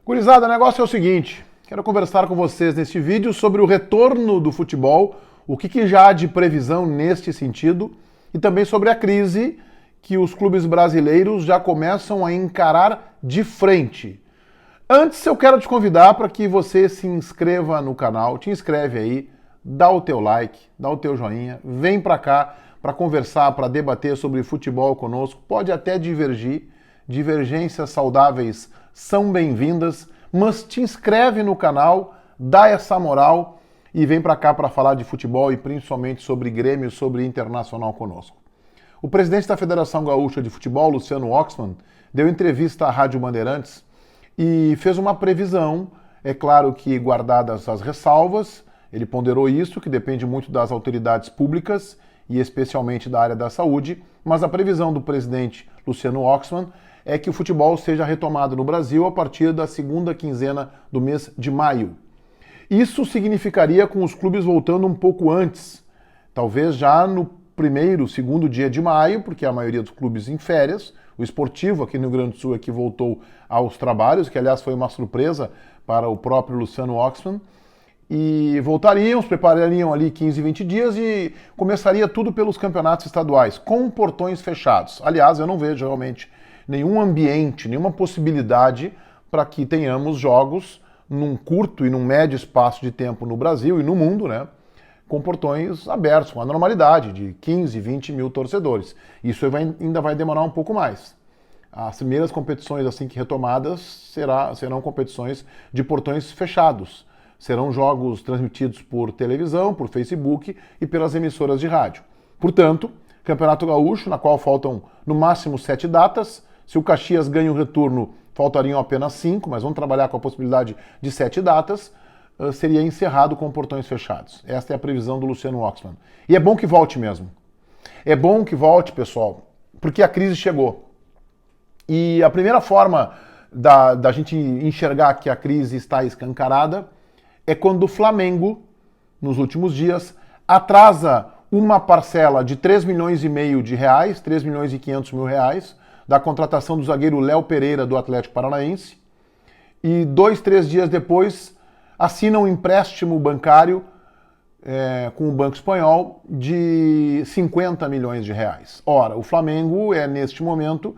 Gurizada, o negócio é o seguinte, quero conversar com vocês neste vídeo sobre o retorno do futebol, o que já há de previsão neste sentido e também sobre a crise que os clubes brasileiros já começam a encarar de frente. Antes eu quero te convidar para que você se inscreva no canal, te inscreve aí, dá o teu like, dá o teu joinha, vem para cá para conversar, para debater sobre futebol conosco, pode até divergir, divergências saudáveis são bem-vindas, mas te inscreve no canal, dá essa moral e vem para cá para falar de futebol e principalmente sobre Grêmio, sobre Internacional conosco. O presidente da Federação Gaúcha de Futebol, Luciano Oxman, deu entrevista à Rádio Bandeirantes e fez uma previsão, é claro que guardadas as ressalvas, ele ponderou isso, que depende muito das autoridades públicas e especialmente da área da saúde, mas a previsão do presidente Luciano Oxman é que o futebol seja retomado no Brasil a partir da segunda quinzena do mês de maio. Isso significaria com os clubes voltando um pouco antes, talvez já no primeiro, segundo dia de maio, porque a maioria dos clubes em férias. O esportivo aqui no Rio Grande do Sul é que voltou aos trabalhos, que aliás foi uma surpresa para o próprio Luciano Oxman. E voltariam, se preparariam ali 15, 20 dias e começaria tudo pelos campeonatos estaduais, com portões fechados. Aliás, eu não vejo realmente nenhum ambiente, nenhuma possibilidade para que tenhamos jogos num curto e num médio espaço de tempo no Brasil e no mundo, né? Com portões abertos, com a normalidade de 15, 20 mil torcedores. Isso ainda vai demorar um pouco mais. As primeiras competições assim que retomadas serão competições de portões fechados. Serão jogos transmitidos por televisão, por Facebook e pelas emissoras de rádio. Portanto, Campeonato Gaúcho, na qual faltam no máximo 7 datas. Se o Caxias ganha o retorno, faltariam apenas 5, mas vamos trabalhar com a possibilidade de 7 datas. Seria encerrado com portões fechados. Esta é a previsão do Luciano Oxman. E é bom que volte mesmo. É bom que volte, pessoal, porque a crise chegou. E a primeira forma da gente enxergar que a crise está escancarada é quando o Flamengo, nos últimos dias, atrasa uma parcela de 3 milhões e meio de reais, 3 milhões e 500 mil reais, da contratação do zagueiro Léo Pereira do Atlético Paranaense, e 2, 3 dias depois assina um empréstimo bancário com o Banco Espanhol de 50 milhões de reais. Ora, o Flamengo é, neste momento,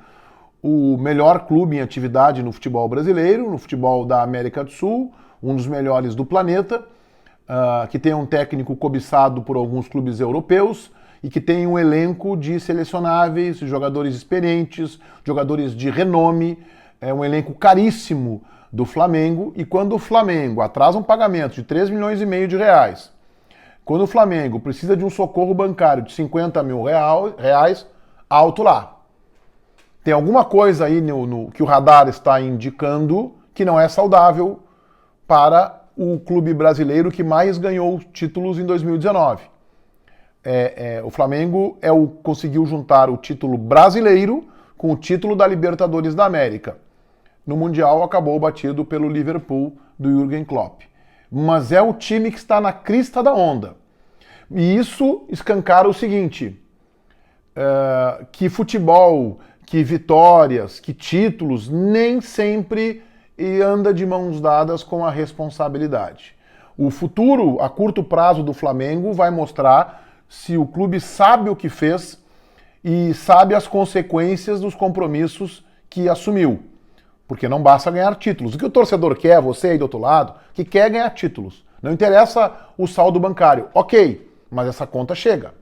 o melhor clube em atividade no futebol brasileiro, no futebol da América do Sul, um dos melhores do planeta, que tem um técnico cobiçado por alguns clubes europeus e que tem um elenco de selecionáveis, jogadores experientes, jogadores de renome, é um elenco caríssimo do Flamengo, e quando o Flamengo atrasa um pagamento de 3 milhões e meio de reais, quando o Flamengo precisa de um socorro bancário de 50 mil reais, alto lá. Tem alguma coisa aí que o radar está indicando que não é saudável para o clube brasileiro que mais ganhou títulos em 2019. O Flamengo conseguiu juntar o título brasileiro com o título da Libertadores da América. No Mundial acabou batido pelo Liverpool do Jürgen Klopp. Mas é o time que está na crista da onda. E isso escancara o seguinte, que futebol, que vitórias, que títulos, nem sempre anda de mãos dadas com a responsabilidade. O futuro, a curto prazo do Flamengo, vai mostrar se o clube sabe o que fez e sabe as consequências dos compromissos que assumiu. Porque não basta ganhar títulos. O que o torcedor quer, você aí do outro lado, que quer é ganhar títulos. Não interessa o saldo bancário. Ok, mas essa conta chega.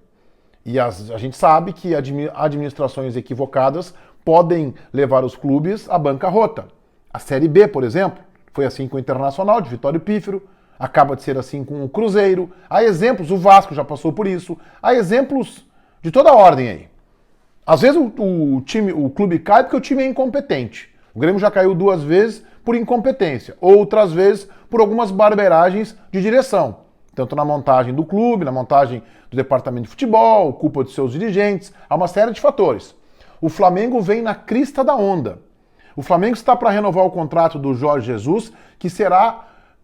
E a gente sabe que administrações equivocadas podem levar os clubes à bancarrota. A Série B, por exemplo, foi assim com o Internacional, de Vitório Pífero, acaba de ser assim com o Cruzeiro. Há exemplos, o Vasco já passou por isso. Há exemplos de toda ordem aí. Às vezes o clube cai porque o time é incompetente. O Grêmio já caiu 2 vezes por incompetência, outras vezes por algumas barbeiragens de direção. Tanto na montagem do clube, na montagem do departamento de futebol, culpa de seus dirigentes, há uma série de fatores. O Flamengo vem na crista da onda. O Flamengo está para renovar o contrato do Jorge Jesus, que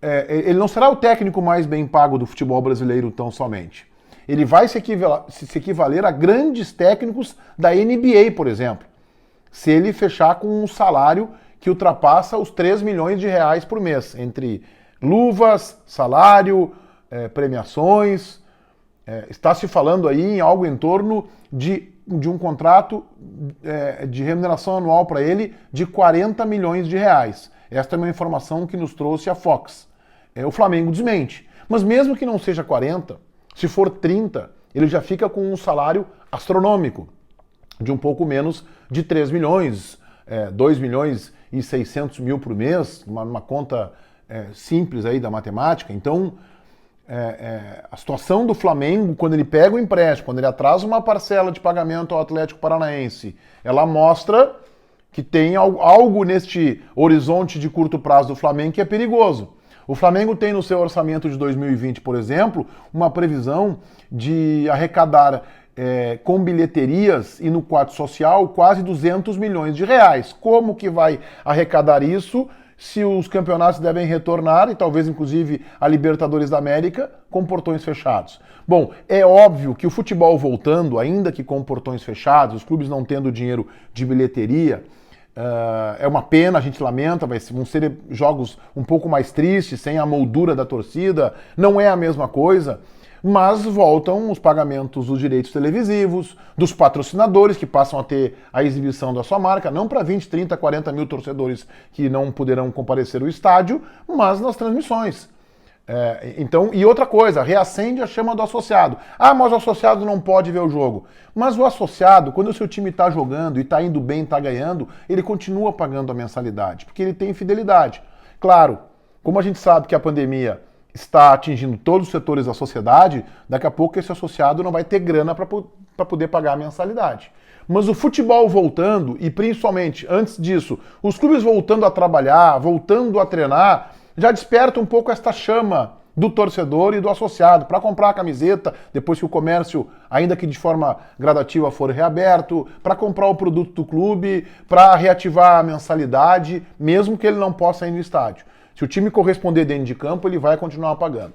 ele não será o técnico mais bem pago do futebol brasileiro tão somente. Ele vai se equivaler a grandes técnicos da NBA, por exemplo, se ele fechar com um salário que ultrapassa os 3 milhões de reais por mês, entre luvas, salário, premiações. Está se falando aí em algo em torno de um contrato de remuneração anual para ele de 40 milhões de reais. Esta é uma informação que nos trouxe a Fox. O Flamengo desmente. Mas mesmo que não seja 40, se for 30, ele já fica com um salário astronômico, de um pouco menos de 3 milhões, 2 milhões e 600 mil por mês, uma conta simples aí da matemática. Então, a situação do Flamengo, quando ele pega o empréstimo, quando ele atrasa uma parcela de pagamento ao Atlético Paranaense, ela mostra que tem algo neste horizonte de curto prazo do Flamengo que é perigoso. O Flamengo tem no seu orçamento de 2020, por exemplo, uma previsão de arrecadar com bilheterias e no quadro social quase 200 milhões de reais. Como que vai arrecadar isso se os campeonatos devem retornar, e talvez inclusive a Libertadores da América, com portões fechados? Bom, é óbvio que o futebol voltando, ainda que com portões fechados, os clubes não tendo dinheiro de bilheteria, é uma pena, a gente lamenta, vão ser jogos um pouco mais tristes, sem a moldura da torcida, não é a mesma coisa, mas voltam os pagamentos dos direitos televisivos, dos patrocinadores que passam a ter a exibição da sua marca, não para 20, 30, 40 mil torcedores que não poderão comparecer ao estádio, mas nas transmissões. Então, e outra coisa, reacende a chama do associado. Ah, mas o associado não pode ver o jogo. Mas o associado, quando o seu time está jogando e está indo bem, está ganhando, ele continua pagando a mensalidade, porque ele tem fidelidade. Claro, como a gente sabe que a pandemia está atingindo todos os setores da sociedade, daqui a pouco esse associado não vai ter grana para poder pagar a mensalidade. Mas o futebol voltando, e principalmente antes disso, os clubes voltando a trabalhar, voltando a treinar, já desperta um pouco esta chama do torcedor e do associado para comprar a camiseta, depois que o comércio, ainda que de forma gradativa, for reaberto, para comprar o produto do clube, para reativar a mensalidade, mesmo que ele não possa ir no estádio. Se o time corresponder dentro de campo, ele vai continuar pagando.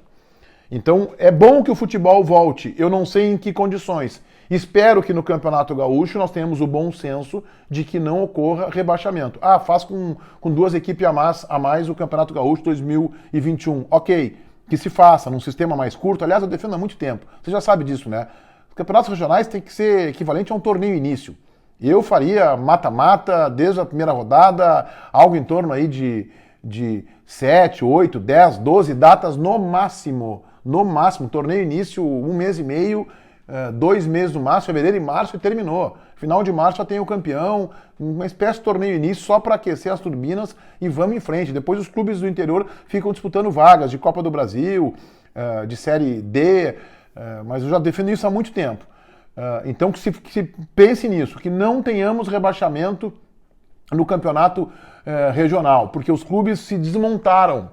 Então, é bom que o futebol volte. Eu não sei em que condições. Espero que no Campeonato Gaúcho nós tenhamos o bom senso de que não ocorra rebaixamento. Ah, faz com 2 equipes a mais o Campeonato Gaúcho 2021. Ok, que se faça num sistema mais curto. Aliás, eu defendo há muito tempo. Você já sabe disso, né? Os campeonatos regionais têm que ser equivalente a um torneio início. Eu faria mata-mata desde a primeira rodada, algo em torno aí de 7, 8, 10, 12 datas no máximo. No máximo, torneio início 1 mês e meio, 2 meses no máximo, fevereiro e março, e terminou. Final de março já tem o campeão, uma espécie de torneio início só para aquecer as turbinas e vamos em frente. Depois os clubes do interior ficam disputando vagas de Copa do Brasil, de Série D, mas eu já defendo isso há muito tempo. Então que se pense nisso, que não tenhamos rebaixamento no campeonato regional, porque os clubes se desmontaram,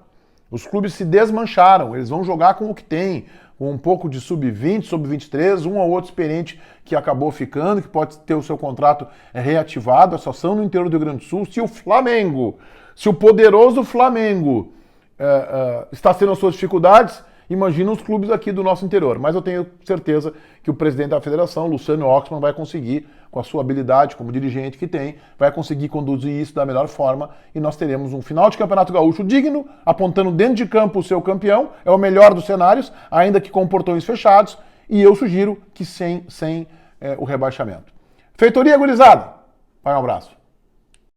os clubes se desmancharam, eles vão jogar com o que tem, com um pouco de sub-20, sub-23, um ou outro experiente que acabou ficando, que pode ter o seu contrato reativado. A situação no interior do Rio Grande do Sul, se o poderoso Flamengo está tendo as suas dificuldades, imagina os clubes aqui do nosso interior. Mas eu tenho certeza que o presidente da federação, Luciano Oxman, vai conseguir, com a sua habilidade como dirigente que tem, vai conseguir conduzir isso da melhor forma e nós teremos um final de Campeonato Gaúcho digno, apontando dentro de campo o seu campeão, é o melhor dos cenários, ainda que com portões fechados, e eu sugiro que sem o rebaixamento. Feitoria, gurizada! Vai, um abraço.